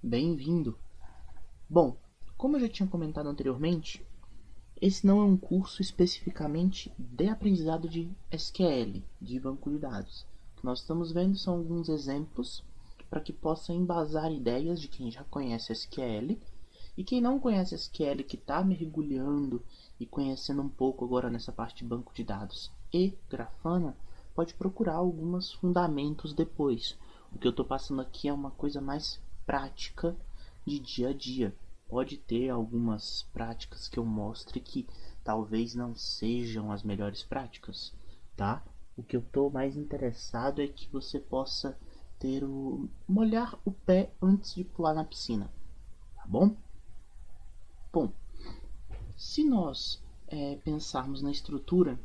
Bem-vindo! Bom, como eu já tinha comentado anteriormente, esse não é um curso especificamente de aprendizado de SQL, de banco de dados. O que nós estamos vendo são alguns exemplos para que possa embasar ideias de quem já conhece SQL e quem não conhece SQL, que está mergulhando e conhecendo um pouco agora nessa parte de banco de dados e Grafana, pode procurar alguns fundamentos depois. O que eu estou passando aqui é uma coisa mais prática de dia a dia. Pode ter algumas práticas que eu mostre que talvez não sejam as melhores práticas, tá? O que eu estou mais interessado é que você possa molhar o pé antes de pular na piscina, tá bom? Bom, se nós pensarmos na estrutura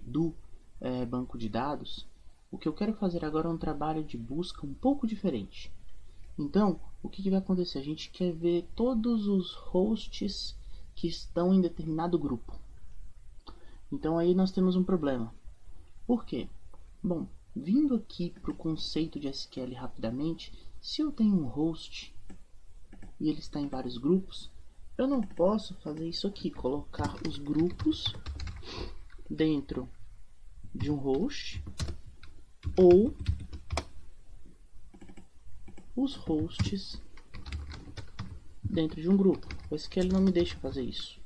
do banco de dados, o que eu quero fazer agora é um trabalho de busca um pouco diferente. Então, o que vai acontecer? A gente quer ver todos os hosts que estão em determinado grupo. Então aí nós temos um problema. Por quê? Bom, vindo aqui para o conceito de SQL rapidamente, se eu tenho um host e ele está em vários grupos, eu não posso fazer isso aqui, colocar os grupos dentro de um host ou os hosts dentro de um grupo. O SQL não me deixa fazer isso.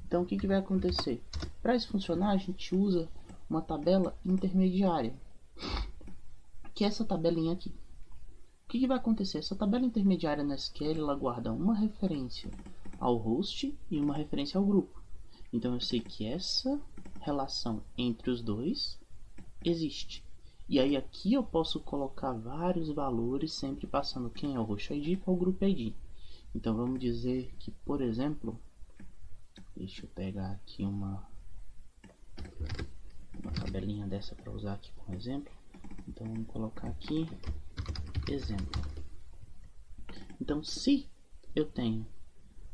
Então o que vai acontecer? Para isso funcionar, a gente usa uma tabela intermediária, que é essa tabelinha aqui. O que vai acontecer? Essa tabela intermediária na SQL ela guarda uma referência ao host e uma referência ao grupo. Então eu sei que essa relação entre os dois existe. E aí aqui eu posso colocar vários valores, sempre passando quem é o host ID e qual o grupo ID. Então vamos dizer que, por exemplo, deixa eu pegar aqui uma tabelinha dessa para usar aqui como exemplo. Então vamos colocar aqui exemplo. Então se eu tenho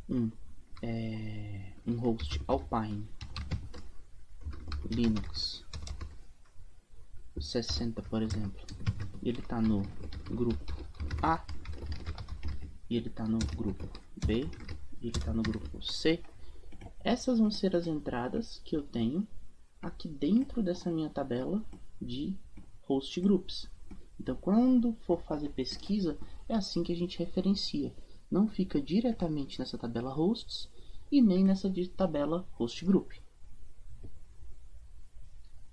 um host Alpine Linux 60, por exemplo, ele está no grupo A, e ele está no grupo B, e ele está no grupo C, essas vão ser as entradas que eu tenho aqui dentro dessa minha tabela de host groups. Então quando for fazer pesquisa, é assim que a gente referencia. Não fica diretamente nessa tabela hosts e nem nessa de tabela host group.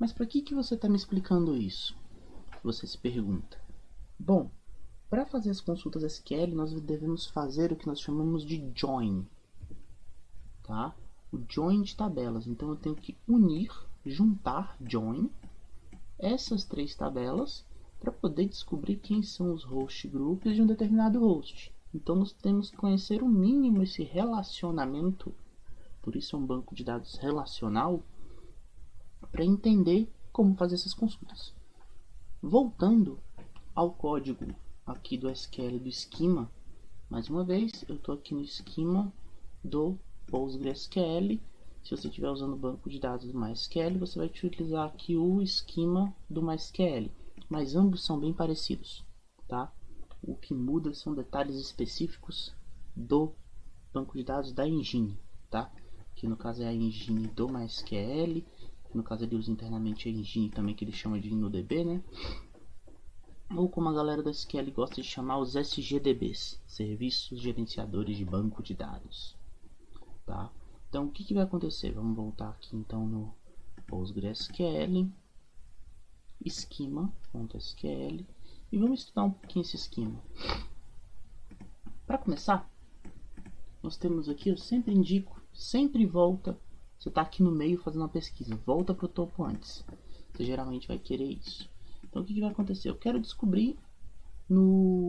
Mas para que você está me explicando isso? Você se pergunta. Bom, para fazer as consultas SQL, nós devemos fazer o que nós chamamos de join. Tá? O join de tabelas. Então eu tenho que unir, juntar, join, essas três tabelas para poder descobrir quem são os host groups de um determinado host. Então nós temos que conhecer o mínimo esse relacionamento, por isso é um banco de dados relacional, para entender como fazer essas consultas. Voltando ao código aqui do SQL do esquema, mais uma vez, eu estou aqui no esquema do PostgreSQL. Se você estiver usando o banco de dados do MySQL, você vai utilizar aqui o esquema do MySQL, mas ambos são bem parecidos, tá? O que muda são detalhes específicos do banco de dados da engine, tá? Que no caso é a engine do MySQL. No caso ele usa internamente a engine também, que ele chama de InnoDB, né? Ou como a galera da SQL gosta de chamar, os SGDBs, Serviços Gerenciadores de Banco de Dados, tá? Então o que vai acontecer? Vamos voltar aqui então no PostgreSQL, esquema.sql, e vamos estudar um pouquinho esse esquema. Para começar, nós temos aqui, eu sempre indico, sempre volta. Você está aqui no meio fazendo uma pesquisa, volta para o topo antes. Você geralmente vai querer isso. Então o que vai acontecer? Eu quero descobrir. No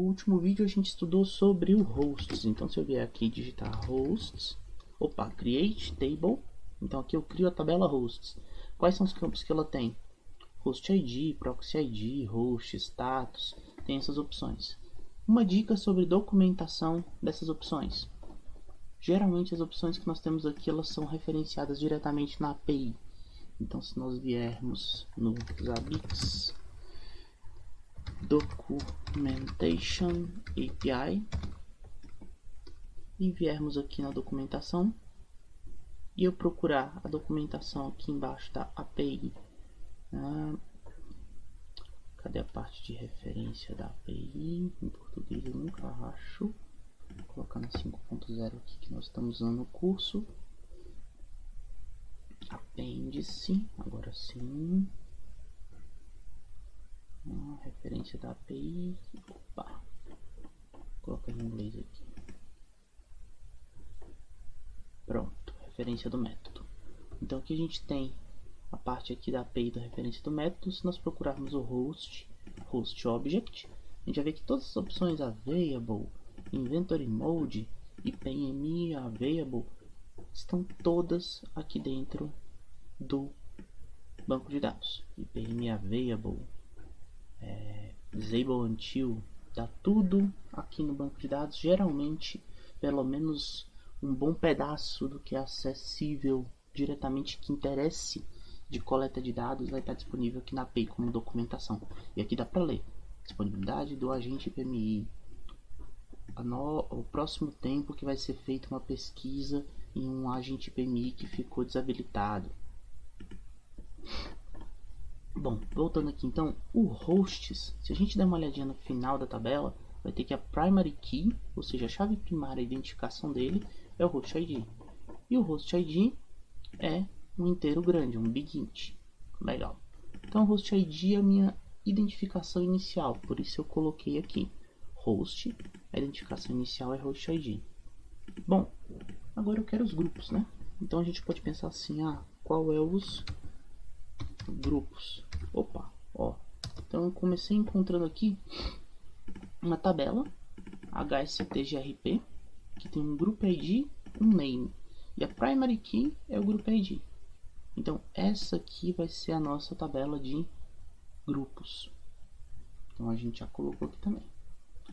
último vídeo a gente estudou sobre o hosts. Então se eu vier aqui e digitar hosts, create table. Então aqui eu crio a tabela hosts. Quais são os campos que ela tem? Host ID, proxy ID, host, status. Tem essas opções. Uma dica sobre documentação dessas opções. Geralmente as opções que nós temos aqui elas são referenciadas diretamente na API. Então se nós viermos no Zabbix documentation API e viermos aqui na documentação e eu procurar a documentação aqui embaixo da API. Cadê a parte de referência da API? Em português eu nunca acho. Vou colocar na 5.0 aqui que nós estamos usando no curso. Apêndice, agora sim. Referência da API. Opa, vou colocar em inglês aqui. Pronto, referência do método. Então aqui a gente tem a parte aqui da API da referência do método. Se nós procurarmos o host object, a gente vai ver que todas as opções available, inventory mode e PMI available estão todas aqui dentro do banco de dados. IPM available, disable until, tá tudo aqui no banco de dados. Geralmente, pelo menos um bom pedaço do que é acessível diretamente, que interesse de coleta de dados, vai estar disponível aqui na API como documentação. E aqui dá para ler disponibilidade do agente PMI, o próximo tempo que vai ser feita uma pesquisa em um agente PMI que ficou desabilitado. Bom, voltando aqui então, o hosts, se a gente der uma olhadinha no final da tabela, vai ter que a primary key, ou seja, a chave primária, a identificação dele, é o host ID. E o host ID é um inteiro grande, um big int. Legal. Então o host ID é a minha identificação inicial, por isso eu coloquei aqui. Host, a identificação inicial é host ID. Bom, agora eu quero os grupos, né? Então a gente pode pensar assim, qual é os grupos? Opa, ó. Então eu comecei encontrando aqui uma tabela HSTGRP que tem um group ID, um name, e a primary key é o group ID. Então essa aqui vai ser a nossa tabela de grupos. Então a gente já colocou aqui também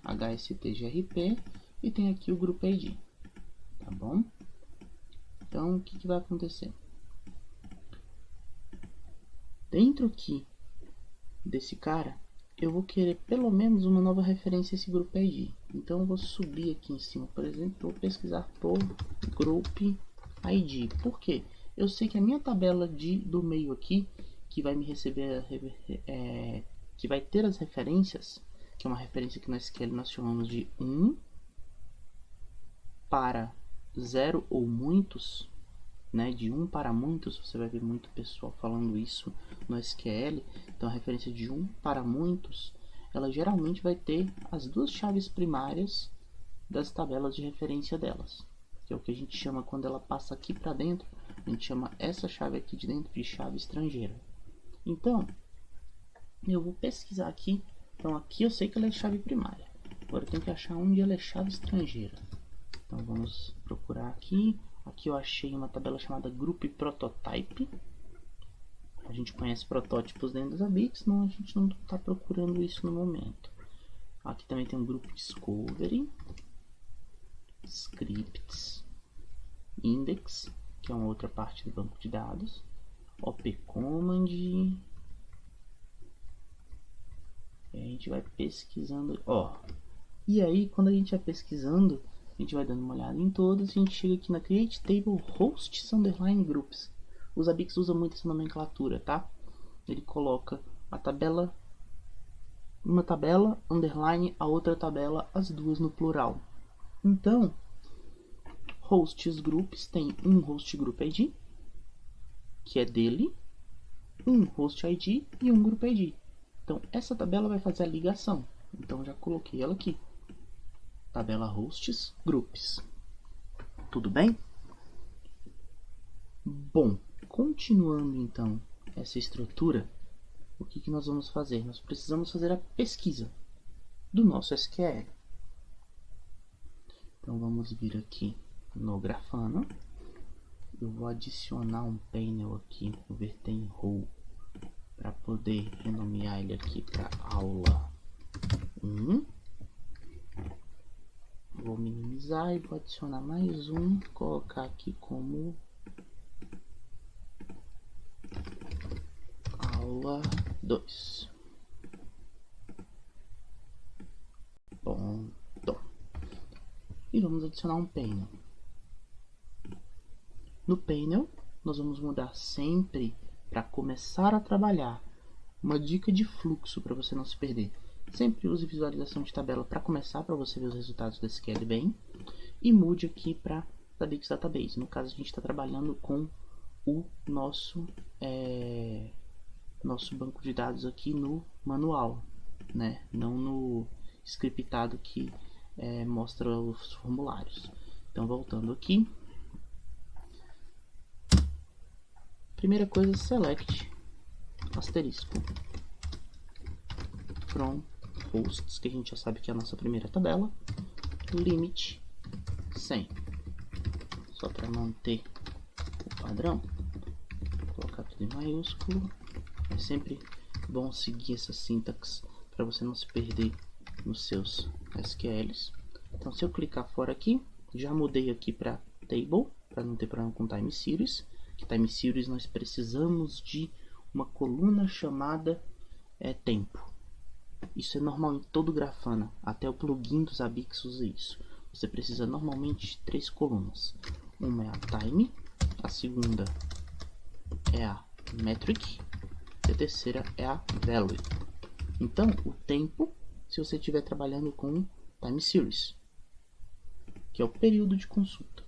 HSTGRP e tem aqui o group ID, tá bom? Então o que vai acontecer? Dentro aqui desse cara, eu vou querer pelo menos uma nova referência a esse Group ID. Então eu vou subir aqui em cima, por exemplo, vou pesquisar por Group ID. Por quê? Eu sei que a minha tabela do meio aqui, que vai me receber, que vai ter as referências, que é uma referência que no SQL nós chamamos de 1 para 0 ou muitos, né, de 1 para muitos, você vai ver muito pessoal falando isso no SQL. Então a referência de 1 para muitos, ela geralmente vai ter as duas chaves primárias das tabelas de referência delas, que é o que a gente chama, quando ela passa aqui para dentro, a gente chama essa chave aqui de dentro de chave estrangeira. Então eu vou pesquisar aqui. Então aqui eu sei que ela é chave primária, agora eu tenho que achar onde ela é chave estrangeira. Então vamos procurar aqui. Aqui eu achei uma tabela chamada Group Prototype. A gente conhece protótipos dentro das ABICs, não, a gente não está procurando isso no momento. Aqui também tem um grupo Discovery, Scripts, Index, que é uma outra parte do banco de dados, OP Command. E a gente vai pesquisando, e aí quando a gente vai pesquisando, a gente vai dando uma olhada em todas, e a gente chega aqui na Create Table Hosts _ Groups. Os ABICs usam muito essa nomenclatura, tá? Ele coloca a tabela, uma tabela, underline, a outra tabela, as duas no plural. Então, Hosts Groups tem um Host Group ID, que é dele, um Host ID e um Group ID. Então, essa tabela vai fazer a ligação. Então, já coloquei ela aqui. Tabela Hosts Groups. Tudo bem? Bom, continuando então essa estrutura, o que nós vamos fazer? Nós precisamos fazer a pesquisa do nosso SQL. Então vamos vir aqui no Grafana. Eu vou adicionar um painel aqui, converter em row, para poder renomear ele aqui para aula 1. Vou minimizar e vou adicionar mais um, colocar aqui como aula 2. e vamos adicionar um painel. No painel, nós vamos mudar sempre para começar a trabalhar. Uma dica de fluxo para você não se perder. Sempre use visualização de tabela para começar, para você ver os resultados do SQL bem. E mude aqui para Zabbix Database. No caso, a gente está trabalhando com o nosso banco de dados aqui no manual, né? Não no scriptado que mostra os formulários. Então, voltando aqui. Primeira coisa, select asterisco from hosts, que a gente já sabe que é a nossa primeira tabela, limit 100. Só para manter o padrão, vou colocar tudo em maiúsculo. É sempre bom seguir essa sintaxe para você não se perder nos seus SQLs. Então, se eu clicar fora aqui, já mudei aqui para table, para não ter problema com time series. Que time series nós precisamos de uma coluna chamada tempo. Isso é normal em todo Grafana, até o plugin do Zabbix usa isso. Você precisa normalmente de 3 colunas. Uma é a time, a segunda é a metric e a terceira é a value. Então, o tempo, se você estiver trabalhando com time series, que é o período de consulta.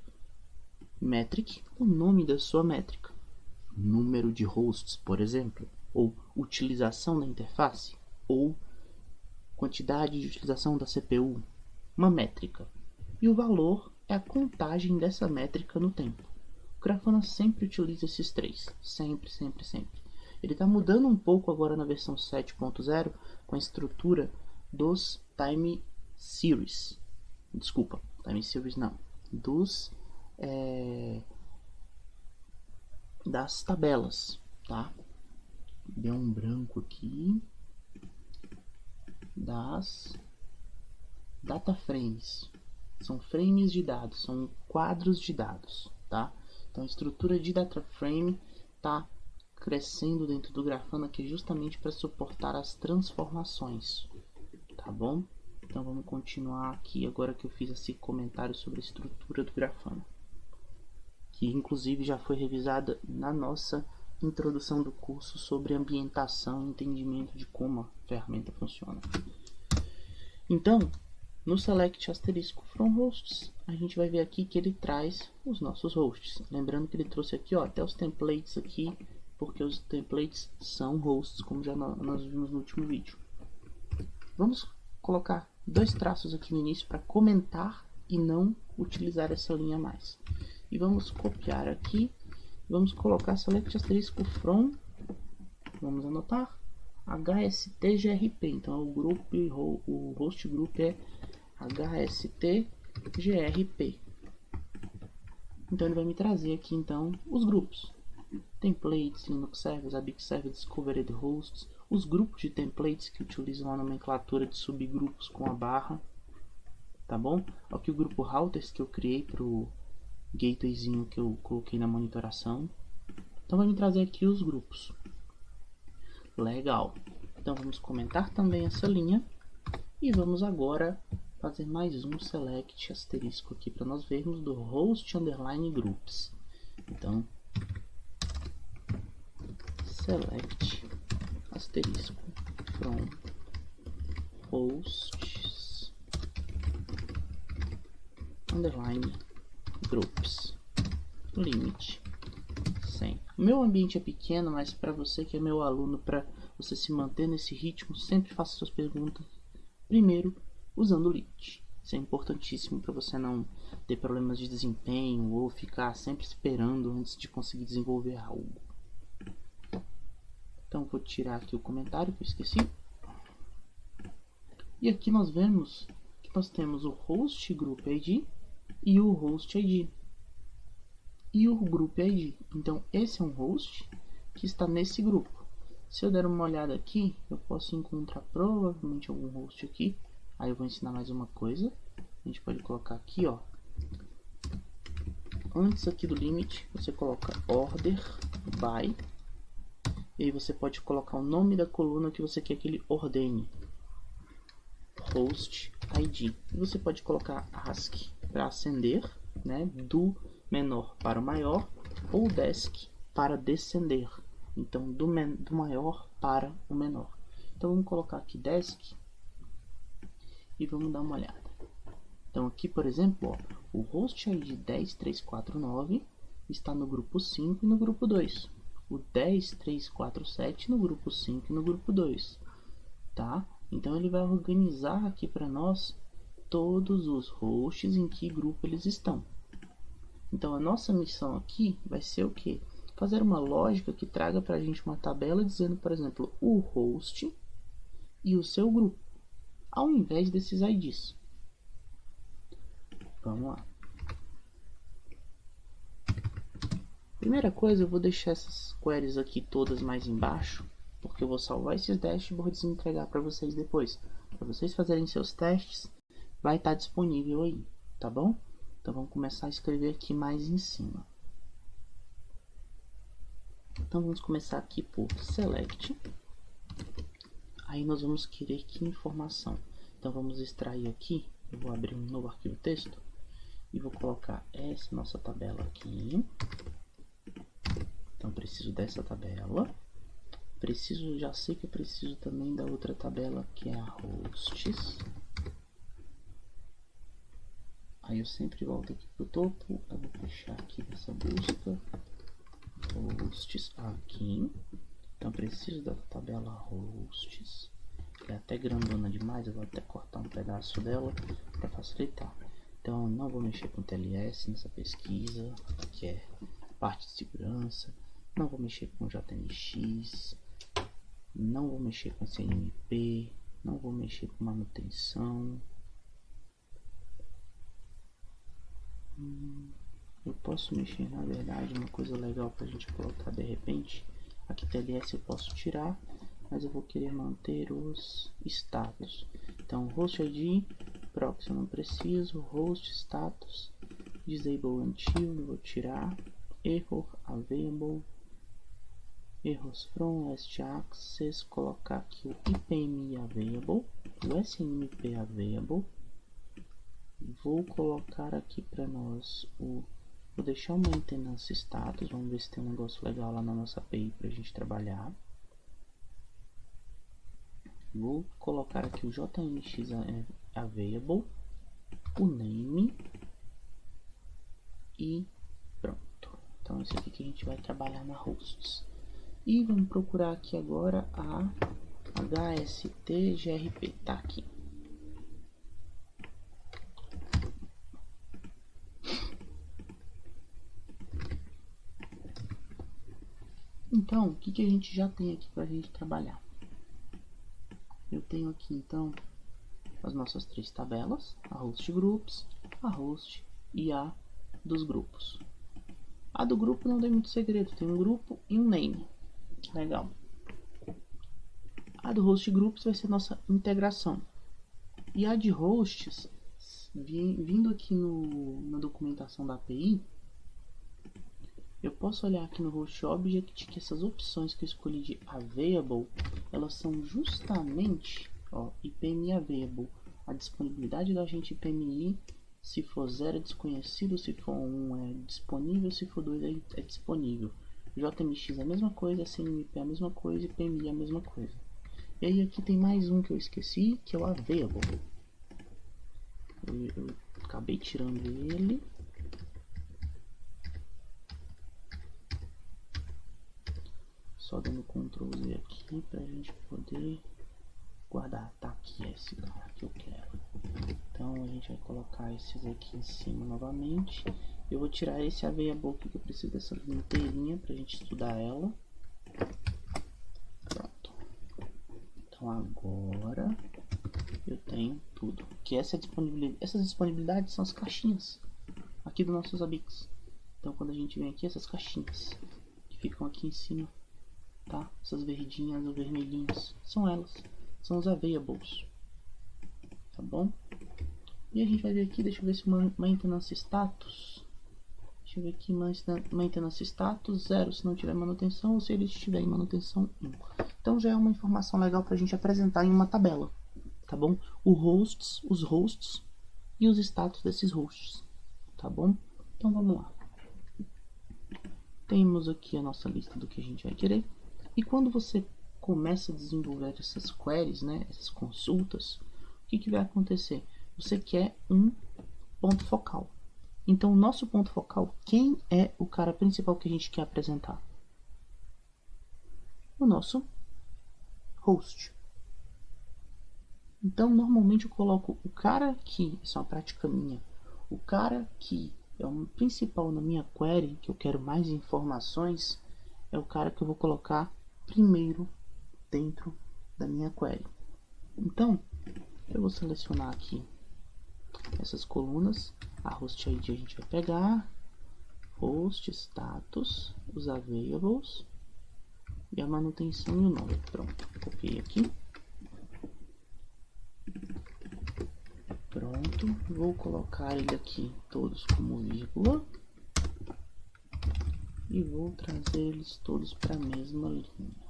Metric, o nome da sua métrica, número de hosts, por exemplo, ou utilização da interface, ou quantidade de utilização da CPU, uma métrica. E o valor é a contagem dessa métrica no tempo. O Grafana sempre utiliza esses 3, sempre. Ele está mudando um pouco agora na versão 7.0 com a estrutura dos time series. Desculpa, time series não, das tabelas, tá? Deu um branco aqui. Das data frames. São frames de dados, são quadros de dados, tá? Então a estrutura de data frame tá crescendo dentro do Grafana aqui justamente para suportar as transformações, tá bom? Então vamos continuar aqui agora que eu fiz esse comentário sobre a estrutura do Grafana, que inclusive já foi revisada na nossa introdução do curso sobre ambientação e entendimento de como a ferramenta funciona. Então, no select asterisco from hosts, a gente vai ver aqui que ele traz os nossos hosts. Lembrando que ele trouxe aqui até os templates aqui, porque os templates são hosts, como já nós vimos no último vídeo. Vamos colocar 2 traços aqui no início para comentar e não utilizar essa linha a mais. E vamos copiar aqui, vamos colocar select asterisco from, vamos anotar, HSTGRP. Então o grupo, o host group é HSTGRP. Então ele vai me trazer aqui então os grupos. Templates, Linux Server, Zabbix Server, Discovered Hosts, os grupos de templates que utilizam a nomenclatura de subgrupos com a barra, tá bom? Aqui o grupo routers que eu criei para o gatewayzinho que eu coloquei na monitoração. Então vai me trazer aqui os grupos. Legal. Então vamos comentar também essa linha e vamos agora fazer mais um select asterisco aqui para nós vermos do host underline groups. Então select asterisco from hosts underline groups, limit 100. O meu ambiente é pequeno, mas para você que é meu aluno, para você se manter nesse ritmo, sempre faça suas perguntas primeiro usando o limit. Isso é importantíssimo para você não ter problemas de desempenho ou ficar sempre esperando antes de conseguir desenvolver algo. Então vou tirar aqui o comentário que eu esqueci. E aqui nós vemos que nós temos o host group ID e o host ID e o group ID. Então esse é um host que está nesse grupo. Se eu der uma olhada aqui, eu posso encontrar provavelmente algum host aqui. Aí eu vou ensinar mais uma coisa. A gente pode colocar aqui, ó. Antes aqui do limit, você coloca order by. E aí você pode colocar o nome da coluna que você quer que ele ordene. Host ID. E você pode colocar ASCII para ascender, né, do menor para o maior, ou desk para descender, então do maior para o menor. Então vamos colocar aqui desk e vamos dar uma olhada. Então aqui, por exemplo, ó, o host ID 10349 está no grupo 5 e no grupo 2. O 10347 no grupo 5 e no grupo 2. Tá? Então ele vai organizar aqui para nós todos os hosts em que grupo eles estão. Então a nossa missão aqui vai ser o quê? Fazer uma lógica que traga para a gente uma tabela dizendo, por exemplo, o host e o seu grupo, ao invés desses IDs. Vamos lá. Primeira coisa, eu vou deixar essas queries aqui todas mais embaixo, porque eu vou salvar esses dashboards e entregar para vocês depois. Para vocês fazerem seus testes, vai estar disponível aí, tá bom? Então vamos começar a escrever aqui mais em cima. Então vamos começar aqui por select. Aí nós vamos querer que informação. Então vamos extrair aqui, eu vou abrir um novo arquivo texto e vou colocar essa nossa tabela aqui. Então preciso dessa tabela. Já sei que eu preciso também da outra tabela que é a hosts. Aí eu sempre volto aqui pro topo, eu vou fechar aqui essa busca. Hosts aqui. Então preciso da tabela hosts. Que é até grandona demais, eu vou até cortar um pedaço dela para facilitar. Então eu não vou mexer com TLS nessa pesquisa, que é parte de segurança. Não vou mexer com JMX, não vou mexer com CNMP, não vou mexer com manutenção. Eu posso mexer, na verdade, uma coisa legal para a gente colocar de repente. Aqui TLS eu posso tirar, mas eu vou querer manter os status. Então host ID, proxy eu não preciso, host status, disable until eu vou tirar, error available, erros from last access, colocar aqui o IPMI available, o SNMP available. Vou colocar aqui para nós vou deixar o maintenance status, vamos ver se tem um negócio legal lá na nossa API para a gente trabalhar. Vou colocar aqui o JMX available, o name e pronto. Então esse aqui que a gente vai trabalhar na hosts. E vamos procurar aqui agora a HSTGRP, tá aqui. Então, o que a gente já tem aqui para a gente trabalhar? Eu tenho aqui então as nossas três tabelas, a host groups, a host e a dos grupos. A do grupo não tem muito segredo, tem um grupo e um name. Legal. A do host groups vai ser nossa integração. E a de hosts, vindo aqui na documentação da API, eu posso olhar aqui no host object que essas opções que eu escolhi de available, elas são justamente, ó, IPMI available, a disponibilidade da gente IPMI, se for 0 é desconhecido, se for 1 é disponível, se for 2 é disponível. JMX é a mesma coisa, SNMP é a mesma coisa, IPMI é a mesma coisa. E aí aqui tem mais um que eu esqueci, que é o available. Eu acabei tirando ele. Só dando Ctrl Z aqui pra gente poder guardar. Tá aqui esse cara que eu quero. Então a gente vai colocar esses aqui em cima novamente. Eu vou tirar esse available aqui que eu preciso dessa linha inteirinha pra gente estudar ela. Pronto. Então agora eu tenho tudo. Que essas disponibilidades são as caixinhas aqui do nossos Zabbix. Então quando a gente vem aqui, essas caixinhas que ficam aqui em cima, tá? Essas verdinhas ou vermelhinhas são elas, são os availables, tá bom? E a gente vai ver aqui, deixa eu ver se maintenance status, deixa eu ver aqui, maintenance status 0 se não tiver manutenção, ou se ele estiver em manutenção 1. Então já é uma informação legal para a gente apresentar em uma tabela, tá bom? Os hosts e os status desses hosts, tá bom? Então vamos lá. Temos aqui a nossa lista do que a gente vai querer. E quando você começa a desenvolver essas queries, né, essas consultas, o que vai acontecer? Você quer um ponto focal. Então, o nosso ponto focal, quem é o cara principal que a gente quer apresentar? O nosso host. Então, normalmente eu coloco o cara que, isso é uma prática minha, o cara que é o principal na minha query, que eu quero mais informações, é o cara que eu vou colocar primeiro dentro da minha query. Então, eu vou selecionar aqui essas colunas. A host ID a gente vai pegar, host status, os available e a manutenção e o nome. Pronto, copiei aqui. Pronto, vou colocar ele aqui todos como vírgula e vou trazer eles todos para a mesma linha.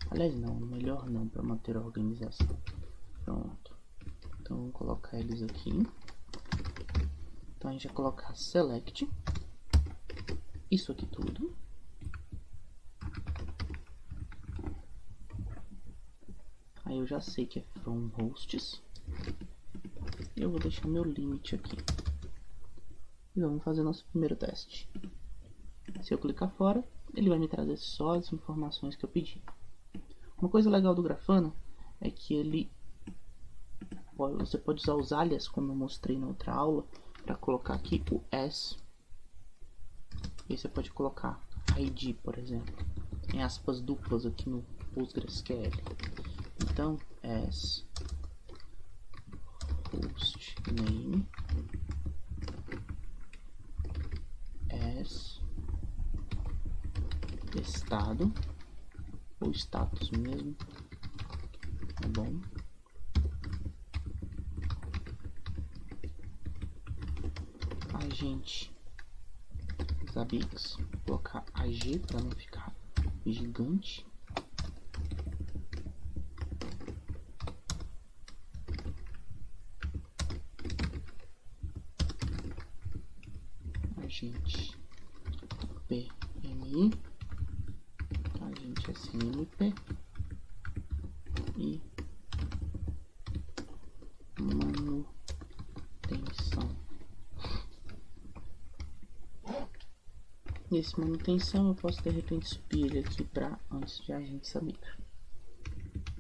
Aliás, não, melhor não, para manter a organização. Pronto, então vou colocar eles aqui. Então a gente vai colocar select, isso aqui tudo. Aí eu já sei que é from hosts. Eu vou deixar meu limite aqui. E vamos fazer nosso primeiro teste. Se eu clicar fora, ele vai me trazer só as informações que eu pedi. Uma coisa legal do Grafana é que você pode usar os alias, como eu mostrei na outra aula, para colocar aqui o s. E aí você pode colocar ID, por exemplo, em aspas duplas aqui no PostgreSQL. Então, s host name s estado ou status mesmo, tá bom? Agente Zabbix, vou colocar AG para não ficar gigante. Agente PMI, agente SNMP e manutenção. Nesse manutenção eu posso de repente subir ele aqui para antes de agente saber.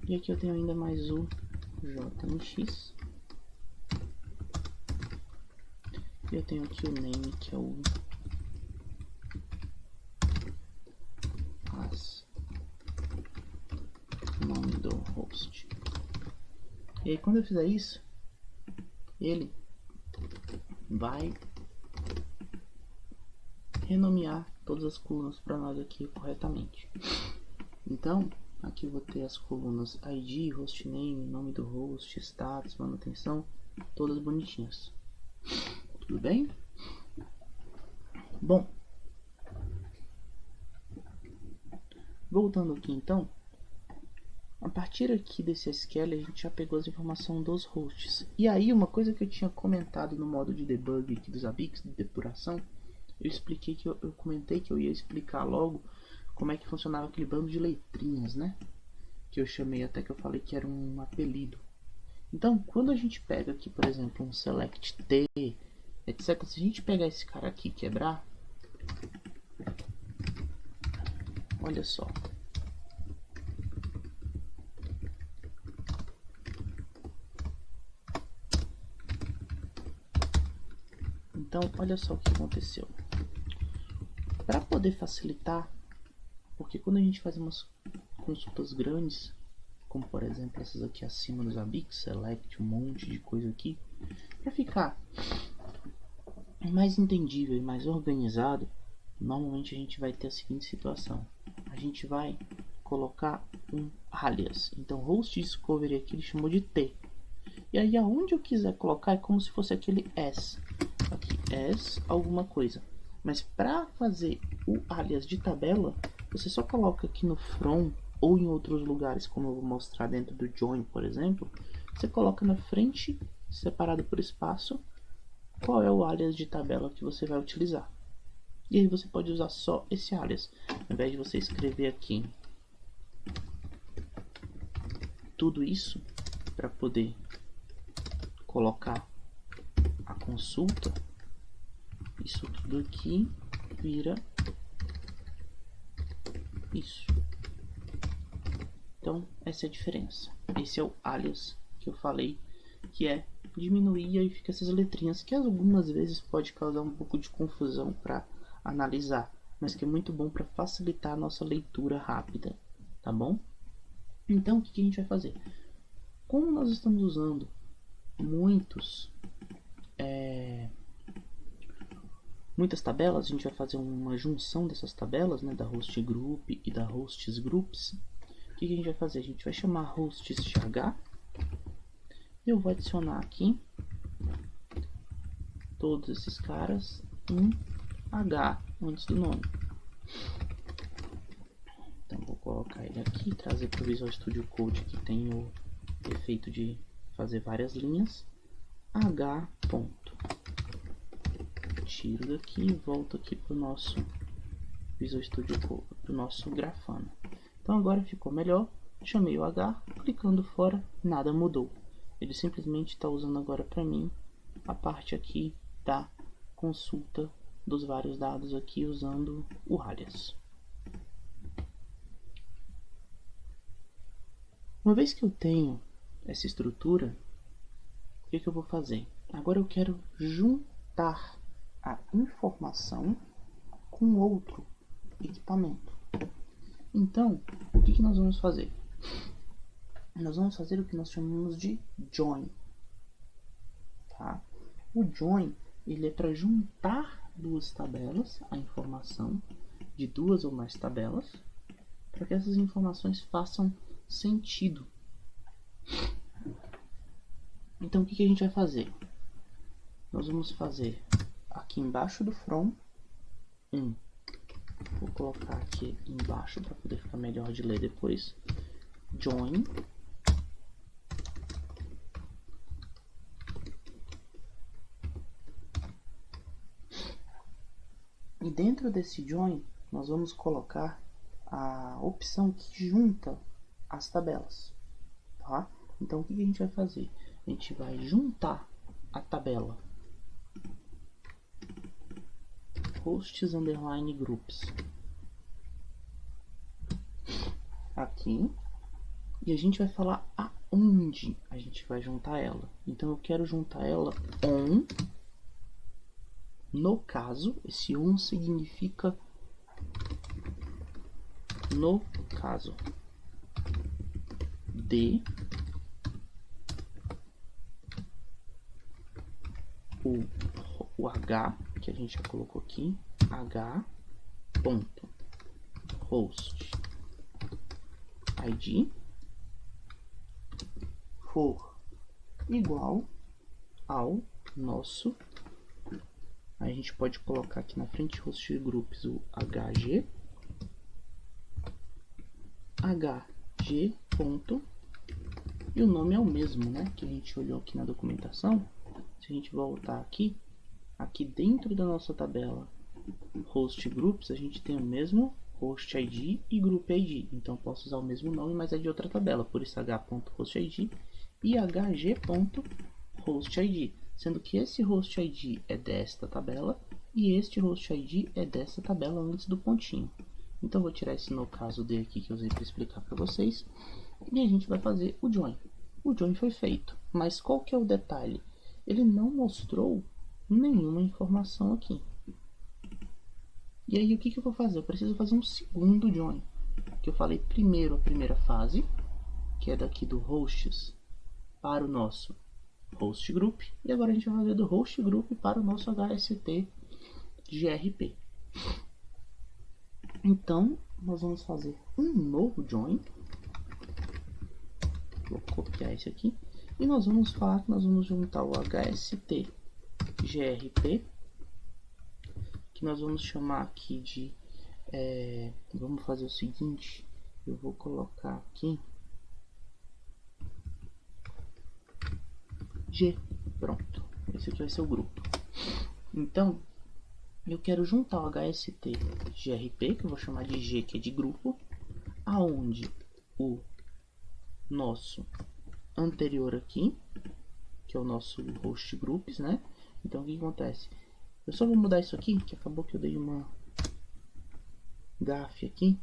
E aqui eu tenho ainda mais o JMX. E eu tenho aqui o name, que é o nome do host. E aí quando eu fizer isso, ele vai renomear todas as colunas para nós aqui corretamente. Então, aqui eu vou ter as colunas ID, hostname, nome do host, status, manutenção, todas bonitinhas. Tudo bem? Bom, voltando aqui então, a partir aqui desse SQL a gente já pegou as informações dos hosts. E aí uma coisa que eu tinha comentado no modo de debug aqui dos Zabbix, de depuração, eu expliquei que eu comentei que eu ia explicar logo como é que funcionava aquele bando de letrinhas, né? Que eu chamei até que eu falei que era um apelido. Então, quando a gente pega aqui, por exemplo, um select T, etc. Se a gente pegar esse cara aqui e quebrar, olha só. Então, olha só o que aconteceu. Para poder facilitar, porque quando a gente faz umas consultas grandes, como por exemplo essas aqui acima dos Zabbix, select, um monte de coisa aqui, para ficar mais entendível e mais organizado, normalmente a gente vai ter a seguinte situação. A gente vai colocar um alias. Então, host discovery aqui ele chamou de T. E aí aonde eu quiser colocar é como se fosse aquele S. Aqui, S alguma coisa. Mas para fazer o alias de tabela, você só coloca aqui no from ou em outros lugares, como eu vou mostrar dentro do join, por exemplo. Você coloca na frente separado por espaço, qual é o alias de tabela que você vai utilizar. E aí você pode usar só esse alias, ao invés de você escrever aqui tudo isso para poder colocar a consulta, isso tudo aqui vira isso. Então essa é a diferença. Esse é o alias que eu falei, que é diminuir, e aí fica essas letrinhas que algumas vezes pode causar um pouco de confusão para analisar, mas que é muito bom para facilitar a nossa leitura rápida, tá bom? Então o que a gente vai fazer? Como nós estamos usando muitas tabelas, a gente vai fazer uma junção dessas tabelas, né, da host group e da hosts groups. O que a gente vai fazer? A gente vai chamar hosts.h e eu vou adicionar aqui todos esses caras em H antes do nome. Então vou colocar ele aqui, trazer para o Visual Studio Code, que tem o efeito de fazer várias linhas. H ponto. Tiro daqui e volto aqui para o nosso Visual Studio Code, para o nosso Grafana. Então agora ficou melhor. Chamei o H, clicando fora, nada mudou. Ele simplesmente está usando agora para mim a parte aqui da consulta dos vários dados aqui usando o alias. Uma vez que eu tenho essa estrutura, o que eu vou fazer? Agora eu quero juntar a informação com outro equipamento. Então, o que nós vamos fazer? Nós vamos fazer o que nós chamamos de join. Tá? O join, ele é para juntar duas tabelas, a informação de duas ou mais tabelas, para que essas informações façam sentido. Então o que a gente vai fazer? Nós vamos fazer aqui embaixo do from vou colocar aqui embaixo para poder ficar melhor de ler depois, join e dentro desse join nós vamos colocar a opção que junta as tabelas, tá? Então o que a gente vai fazer? A gente vai juntar a tabela hosts underline groups aqui e a gente vai falar aonde a gente vai juntar ela. Então eu quero juntar ela on, no caso, esse on significa no caso de o H que a gente já colocou aqui, H ponto host ID for igual ao nosso, aí a gente pode colocar aqui na frente host groups o HG ponto, e o nome é o mesmo, né, que a gente olhou aqui na documentação. Se a gente voltar aqui dentro da nossa tabela host groups, a gente tem o mesmo host ID e group ID, então eu posso usar o mesmo nome, mas é de outra tabela, por isso h.hostid e hg.hostid, sendo que esse host ID é desta tabela e este host ID é dessa tabela antes do pontinho. Então vou tirar esse no caso D aqui que eu usei para explicar para vocês, e a gente vai fazer o join. O join foi feito, mas qual que é o detalhe? Ele não mostrou nenhuma informação aqui. E aí o que eu vou fazer? Eu preciso fazer um segundo join, que eu falei primeiro a primeira fase, que é daqui do hosts para o nosso host group, e agora a gente vai fazer do host group para o nosso HST GRP. Então nós vamos fazer um novo join, vou copiar esse aqui, e nós vamos falar que nós vamos juntar o HST GRP, que nós vamos chamar aqui de vamos fazer o seguinte, eu vou colocar aqui G, Pronto, esse aqui vai ser o grupo. Então, eu quero juntar o HST GRP, que eu vou chamar de G, que é de grupo, aonde o nosso anterior aqui, que é o nosso host groups, né? Então, o que acontece? Eu só vou mudar isso aqui, que acabou que eu dei uma gafe aqui.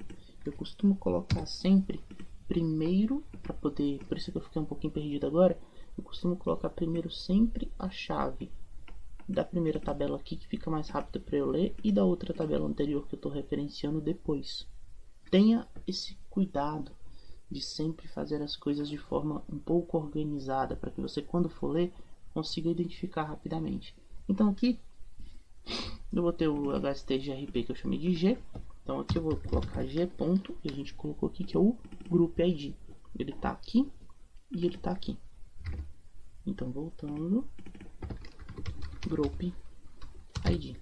Eu costumo colocar sempre primeiro, para poder, por isso que eu fiquei um pouquinho perdido agora, eu costumo colocar primeiro sempre a chave da primeira tabela aqui, que fica mais rápido para eu ler, e da outra tabela anterior que eu estou referenciando depois. Tenha esse cuidado de sempre fazer as coisas de forma um pouco organizada, para que você, quando for ler, consiga identificar rapidamente. Então aqui eu vou ter o HST-GRP que eu chamei de G. Então aqui eu vou colocar G ponto, e a gente colocou aqui que é o Group ID. Ele está aqui e ele está aqui. Então voltando, Group ID.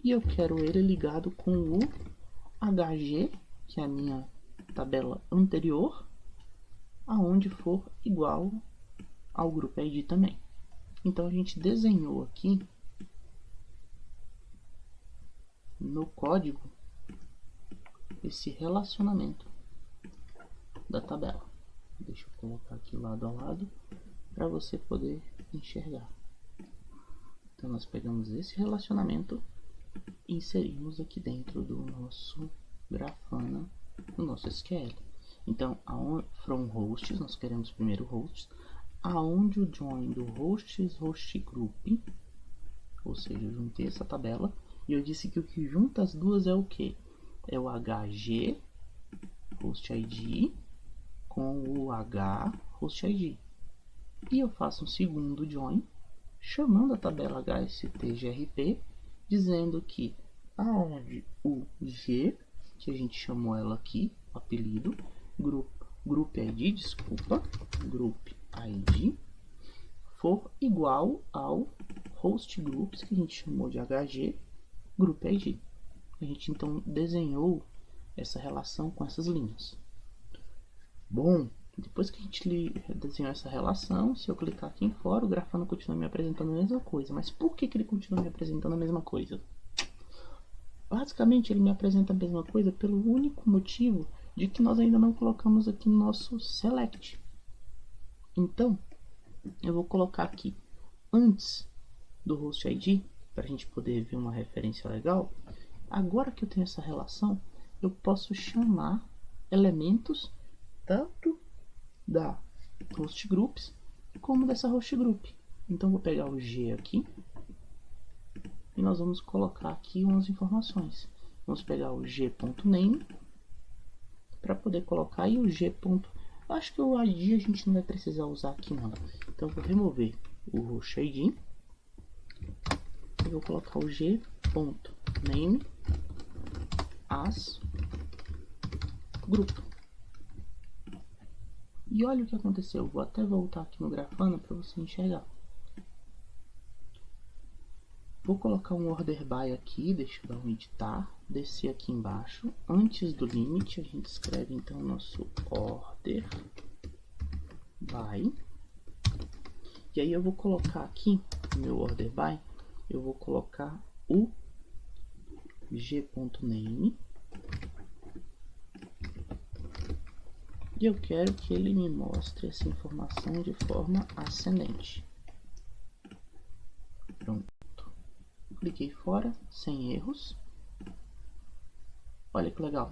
E eu quero ele ligado com o HG, que é a minha tabela anterior, aonde for igual ao Group ID também. Então a gente desenhou aqui no código esse relacionamento da tabela. Deixa eu colocar aqui lado a lado para você poder enxergar. Então nós pegamos esse relacionamento e inserimos aqui dentro do nosso Grafana, no nosso SQL. Então, from hosts, nós queremos primeiro hosts, aonde o join do hosts host group, ou seja, eu juntei essa tabela e eu disse que o que junta as duas é o que? É o HG host ID com o H host ID. E eu faço um segundo join chamando a tabela HST-GRP, dizendo que aonde o G, que a gente chamou ela aqui, o apelido, group ID, desculpa, group ID, for igual ao host groups, que a gente chamou de HG, group ID. A gente então desenhou essa relação com essas linhas. Bom, depois que a gente desenhou essa relação, se eu clicar aqui em fora, o Grafana continua me apresentando a mesma coisa. Mas por que ele continua me apresentando a mesma coisa? Basicamente, ele me apresenta a mesma coisa pelo único motivo de que nós ainda não colocamos aqui no nosso select. Então, eu vou colocar aqui antes do host ID, para a gente poder ver uma referência legal. Agora que eu tenho essa relação, eu posso chamar elementos tanto da host groups como dessa host group. Então vou pegar o G aqui e nós vamos colocar aqui umas informações. Vamos pegar o g.name para poder colocar aí o g. Acho que o ID a gente não vai precisar usar aqui não. Então vou remover o host ID e vou colocar o g.name as grupo. E olha o que aconteceu. Vou até voltar aqui no Grafana para você enxergar. Vou colocar um order by aqui, deixa eu dar um editar, descer aqui embaixo. Antes do limite, a gente escreve então o nosso order by. E aí eu vou colocar aqui no meu order by, eu vou colocar o g.name. E eu quero que ele me mostre essa informação de forma ascendente. Pronto. Cliquei fora, sem erros. Olha que legal.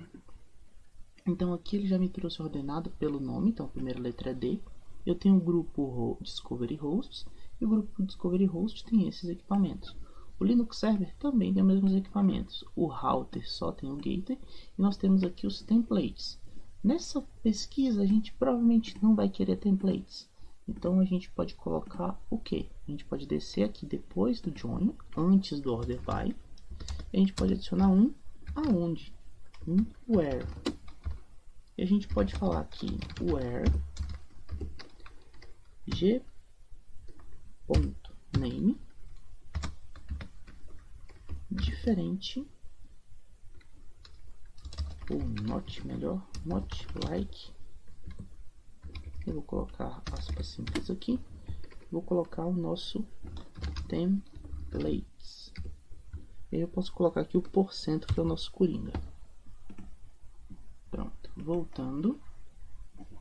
Então aqui ele já me trouxe ordenado pelo nome. Então a primeira letra é D. Eu tenho o grupo Discovery Hosts. E o grupo Discovery Host tem esses equipamentos. O Linux Server também tem os mesmos equipamentos. O router só tem o gateway. E nós temos aqui os templates. Nessa pesquisa a gente provavelmente não vai querer templates. Então a gente pode colocar o que? A gente pode descer aqui depois do join, antes do order by. E a gente pode adicionar um aonde? Um where. E a gente pode falar aqui where g.name diferente ou not, melhor, not like. Eu vou colocar aspas simples aqui. vou colocar o nosso templates. E aí eu posso colocar aqui o porcento, que é o nosso coringa. Pronto, voltando.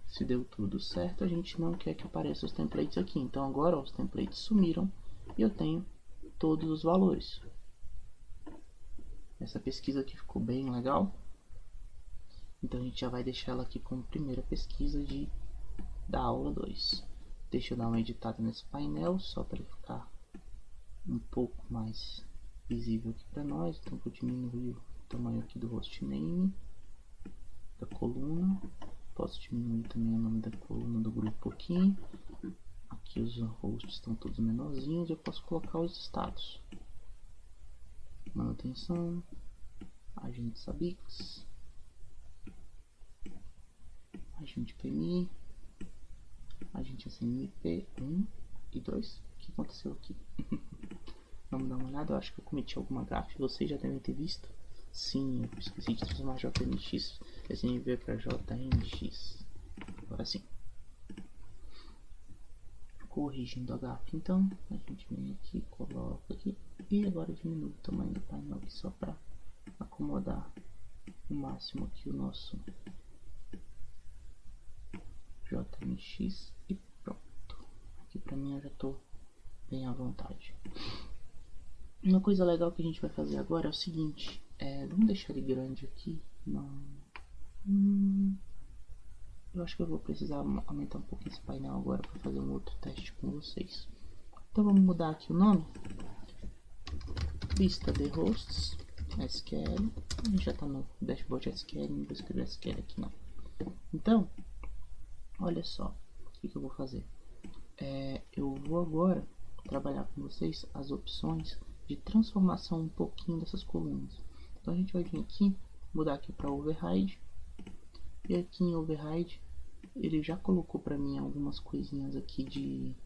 Se deu tudo certo, a gente não quer que apareça os templates aqui. Então agora, ó, os templates sumiram e eu tenho todos os valores. Essa pesquisa aqui ficou bem legal. Então a gente já vai deixar ela aqui como primeira pesquisa da aula 2. Deixa eu dar uma editada nesse painel, só para ele ficar um pouco mais visível aqui para nós. Então vou diminuir o tamanho aqui do hostname, da coluna. Posso diminuir também o nome da coluna do grupo aqui. Aqui os hosts estão todos menorzinhos. Eu posso colocar os status: manutenção, agente Zabbix, agente PMI, agente SNMP 1 e 2. O que aconteceu aqui? Vamos dar uma olhada. Eu acho que eu cometi alguma gafe. Vocês já devem ter visto. Sim, eu esqueci de transformar JMX SNV para JMX. Agora sim. Corrigindo a gafe, então a gente vem aqui, coloca aqui e agora diminui o tamanho do painel aqui só para acomodar o máximo aqui o nosso JMX e pronto. Aqui para mim eu já estou bem à vontade. Uma coisa legal que a gente vai fazer agora é o seguinte. Vamos deixar ele grande aqui. Não. Eu acho que eu vou precisar aumentar um pouquinho esse painel agora para fazer um outro teste com vocês. Então vamos mudar aqui o nome. Lista de hosts SQL. A gente já está no dashboard SQL, não vou escrever SQL aqui não. Então, olha só o que eu vou fazer. Eu vou agora trabalhar com vocês as opções de transformação um pouquinho dessas colunas. Então a gente vai vir aqui, mudar aqui para override. E aqui em override ele já colocou para mim algumas coisinhas aqui de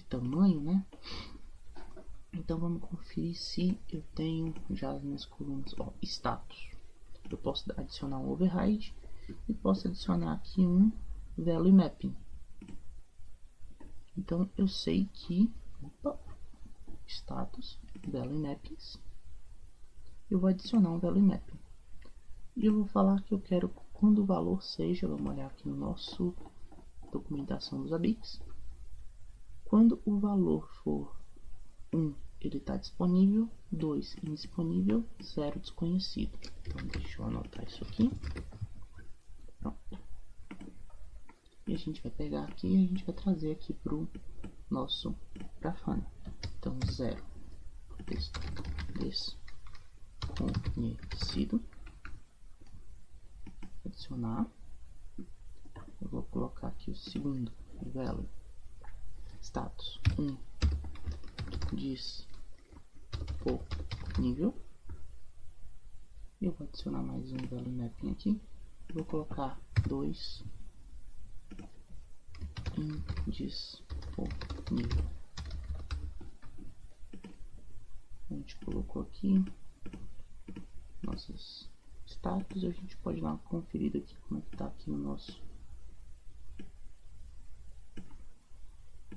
tamanho, né? Então vamos conferir se eu tenho já as minhas colunas. Ó, status. Eu posso adicionar um override e posso adicionar aqui um value mapping. Então eu sei que status value mappings, eu vou adicionar um value mapping e eu vou falar que eu quero quando o valor seja, vamos olhar aqui no nosso documentação dos Zabbix, quando o valor for 1, ele está disponível, 2 indisponível, 0 desconhecido. Então deixa eu anotar isso aqui. Pronto. E a gente vai pegar aqui e a gente vai trazer aqui para o nosso Grafana. Então 0 texto desconhecido. Adicionar. Eu vou colocar aqui o segundo value status 1 disponível. Eu vou adicionar mais um value mapping aqui. Eu vou colocar 2 indisponível. A gente colocou aqui nossos status. A gente pode dar uma conferida aqui como é que tá aqui no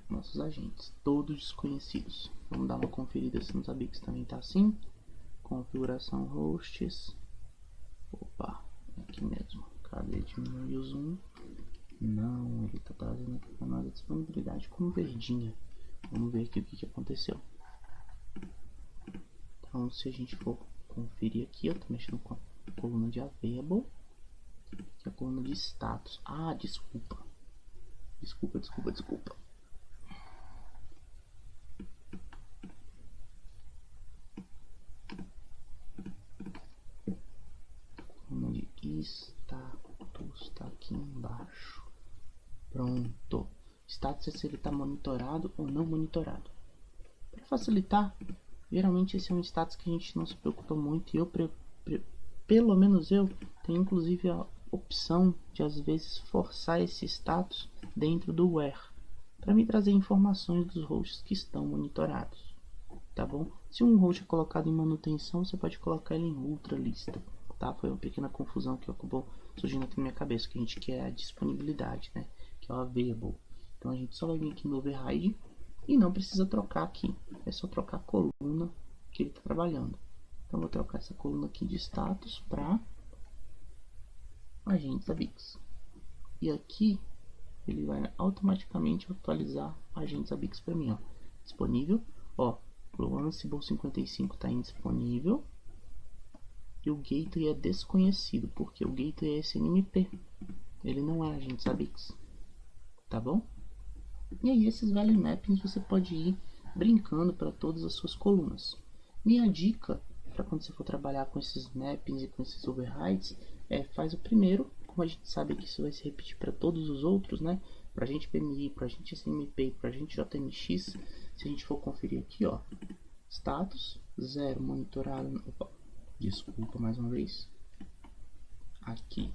nossos agentes, todos desconhecidos. Vamos dar uma conferida se nos Zabbix também tá assim. Configuração hosts. Opa, é aqui mesmo. Cadê? Diminuir o zoom. Não, ele tá trazendo aqui para nós a disponibilidade como verdinha. Vamos ver aqui o que aconteceu. Então, se a gente for conferir aqui, eu tô mexendo com a coluna de available, que é a coluna de status. Ah, desculpa. Coluna de status tá aqui embaixo. Pronto. Status é se ele está monitorado ou não monitorado. Para facilitar, geralmente esse é um status que a gente não se preocupa muito. E eu, pelo menos eu, tenho inclusive a opção de às vezes forçar esse status dentro do where, para me trazer informações dos hosts que estão monitorados. Tá bom? Se um host é colocado em manutenção, você pode colocar ele em outra lista. Tá? Foi uma pequena confusão que acabou surgindo aqui na minha cabeça, que a gente quer a disponibilidade, né? Que é o available. Então a gente só vai vir aqui no override E não precisa trocar aqui, é só trocar a coluna que ele está trabalhando. Então vou trocar essa coluna aqui de status para agentes ABIX. E aqui ele vai automaticamente atualizar agentes ABIX para mim, ó. Disponível, ó, o Ansible 55 está indisponível e o gateway é desconhecido, porque o gateway é SNMP, ele não é agentes ABIX, tá bom? E aí esses value mappings você pode ir brincando para todas as suas colunas. Minha dica para quando você for trabalhar com esses mappings e com esses overrides é faz o primeiro, como a gente sabe que isso vai se repetir para todos os outros, né? Para a gente PMI, para a gente SNMP, para a gente JMX, se a gente for conferir aqui, ó, status 0 monitorado, opa, desculpa mais uma vez, aqui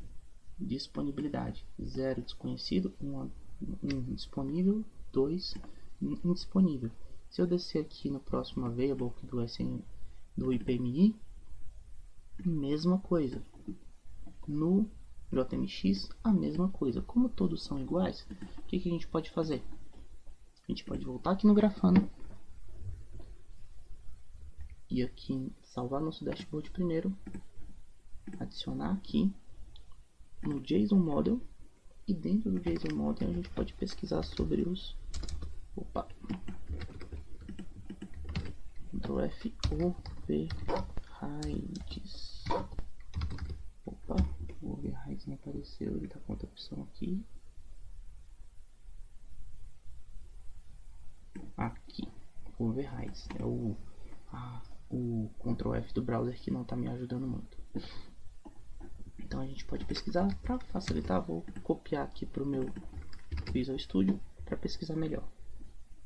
disponibilidade 0 desconhecido, 1 disponível, 2 indisponível. Se eu descer aqui no próximo available do IPMI, mesma coisa. No JMX, a mesma coisa. Como todos são iguais, o que a gente pode fazer? A gente pode voltar aqui no Grafana e aqui salvar nosso dashboard primeiro, adicionar aqui no JSON Model, e dentro do JSON Model a gente pode pesquisar sobre os Ctrl F overrides. O overrides não apareceu, ele está com outra opção aqui. Aqui, overrides é o Ctrl F do browser que não está me ajudando muito. Então a gente pode pesquisar. Para facilitar, vou copiar aqui para o meu Visual Studio para pesquisar melhor.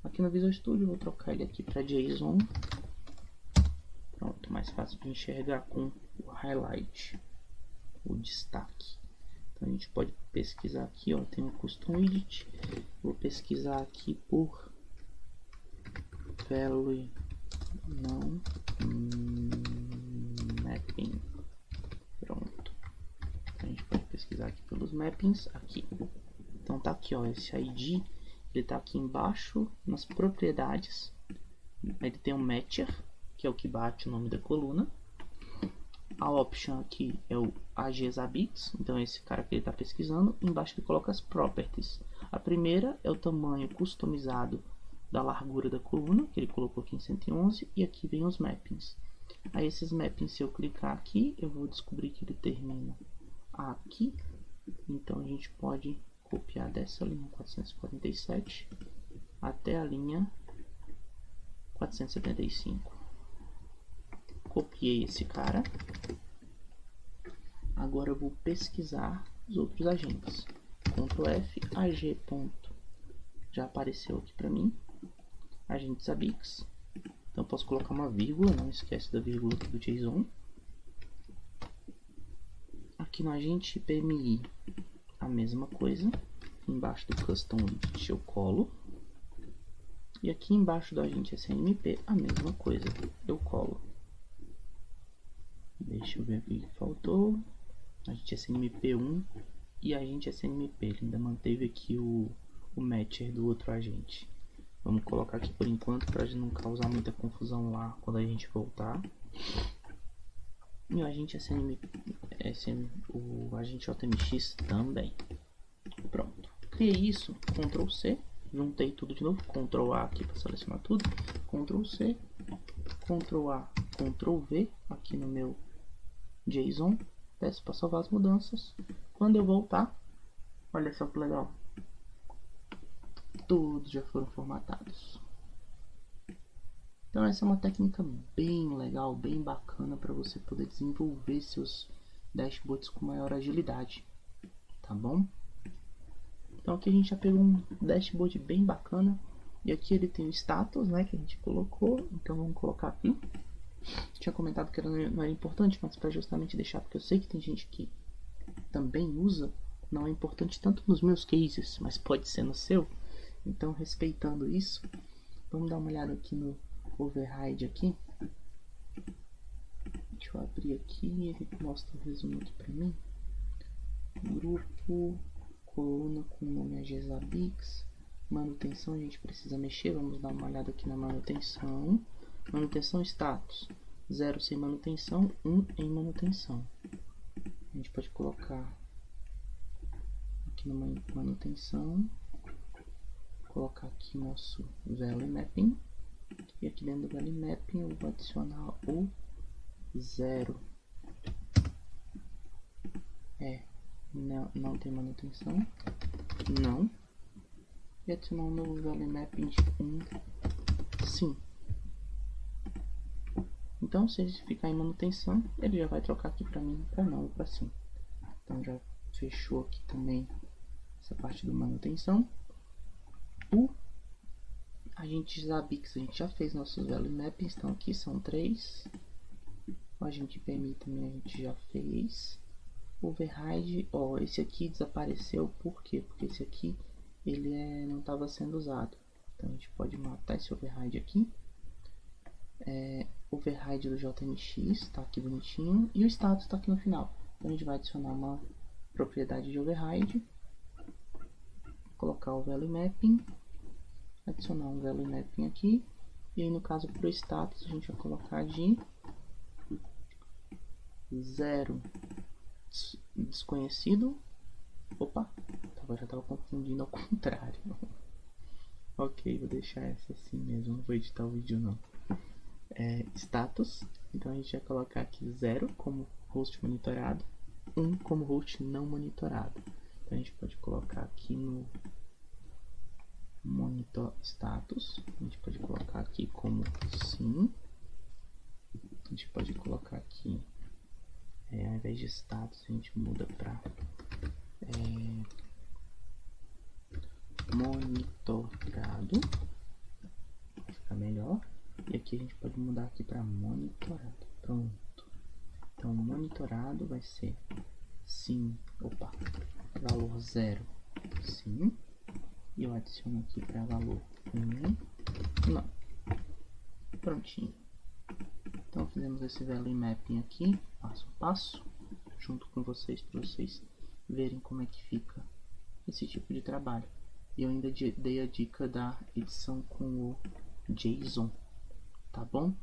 Aqui no Visual Studio vou trocar ele aqui para JSON. Pronto, mais fácil de enxergar com o highlight, o destaque. Então a gente pode pesquisar aqui, ó, tem um custom widget. Vou pesquisar aqui por value não mapping. Pronto. A gente pode pesquisar aqui pelos mappings aqui. Então tá aqui, ó, esse ID, ele tá aqui embaixo nas propriedades. Ele tem um matcher, que é o que bate o nome da coluna. A option aqui é o AGESABIX, então é esse cara que ele está pesquisando. Embaixo ele coloca as properties. A primeira é o tamanho customizado da largura da coluna, que ele colocou aqui em 111, e aqui vem os mappings. Aí esses mappings, se eu clicar aqui, eu vou descobrir que ele termina aqui. Então a gente pode copiar dessa linha 447 até a linha 475. Copiei esse cara. Agora eu vou pesquisar os outros agentes. Ctrl F, AG. Já apareceu aqui para mim. Agentes ABIX. Então eu posso colocar uma vírgula, não esquece da vírgula aqui do JSON. Aqui no agente PMI, a mesma coisa. Embaixo do custom widget eu colo. E aqui embaixo do agente SNMP, a mesma coisa, eu colo. Deixa eu ver o que faltou. Agente SNMP1 e agente SNMP. Ele ainda manteve aqui o matcher do outro agente. Vamos colocar aqui por enquanto para não causar muita confusão lá quando a gente voltar. E o agente o agente JMX também. Pronto. Criei isso, Ctrl C. Juntei tudo de novo, Ctrl A aqui para selecionar tudo, Ctrl C, Ctrl A, Ctrl V aqui no meu JSON, peço para salvar as mudanças. Quando eu voltar, olha só que legal, todos já foram formatados. Então essa é uma técnica bem legal, bem bacana para você poder desenvolver seus dashboards com maior agilidade, tá bom? Então aqui a gente já pegou um dashboard bem bacana. E aqui ele tem o status, né, que a gente colocou. Então vamos colocar aqui. Tinha comentado que não era importante, mas para justamente deixar, porque eu sei que tem gente que também usa. Não é importante tanto nos meus cases, mas pode ser no seu. Então respeitando isso, vamos dar uma olhada aqui no override aqui. Deixa eu abrir aqui, ele mostra o resumo aqui para mim. Grupo, coluna com nome AGESABIX, Manutenção a gente precisa mexer, vamos dar uma olhada aqui na manutenção. Manutenção status, 0 sem manutenção, 1 em manutenção. A gente pode colocar aqui numa manutenção, colocar aqui nosso value mapping, e aqui dentro do value mapping eu vou adicionar o 0. Não tem manutenção, não. E adicionar um novo value mapping de 1, sim. Então, se ele ficar em manutenção, ele já vai trocar aqui para mim, para não ou para sim. Então, já fechou aqui também essa parte do manutenção. A gente sabe que a gente já fez nossos value mappings, então aqui são 3. O agente PMI também a gente já fez. Override, esse aqui desapareceu, por quê? Porque esse aqui ele não estava sendo usado. Então a gente pode matar esse override aqui. Override do JMX está aqui bonitinho e o status está aqui no final. Então a gente vai adicionar uma propriedade de override, colocar o value mapping, adicionar um value mapping aqui, e aí no caso para o status a gente vai colocar de 0 desconhecido. Opa, já estava confundindo ao contrário. Ok, vou deixar essa assim mesmo, não vou editar o vídeo não. Status, então a gente vai colocar aqui 0 como host monitorado, 1 como host não monitorado. Então a gente pode colocar aqui no monitor status, a gente pode colocar aqui como sim, a gente pode colocar aqui, ao invés de status a gente muda para monitorado, vai ficar melhor. E aqui a gente pode mudar aqui para monitorado. Pronto. Então monitorado vai ser sim, valor 0, sim. E eu adiciono aqui para valor 1, não. Prontinho. Então fizemos esse value mapping aqui, passo a passo, junto com vocês, para vocês verem como é que fica esse tipo de trabalho. E eu ainda dei a dica da edição com o JSON. Tá bom?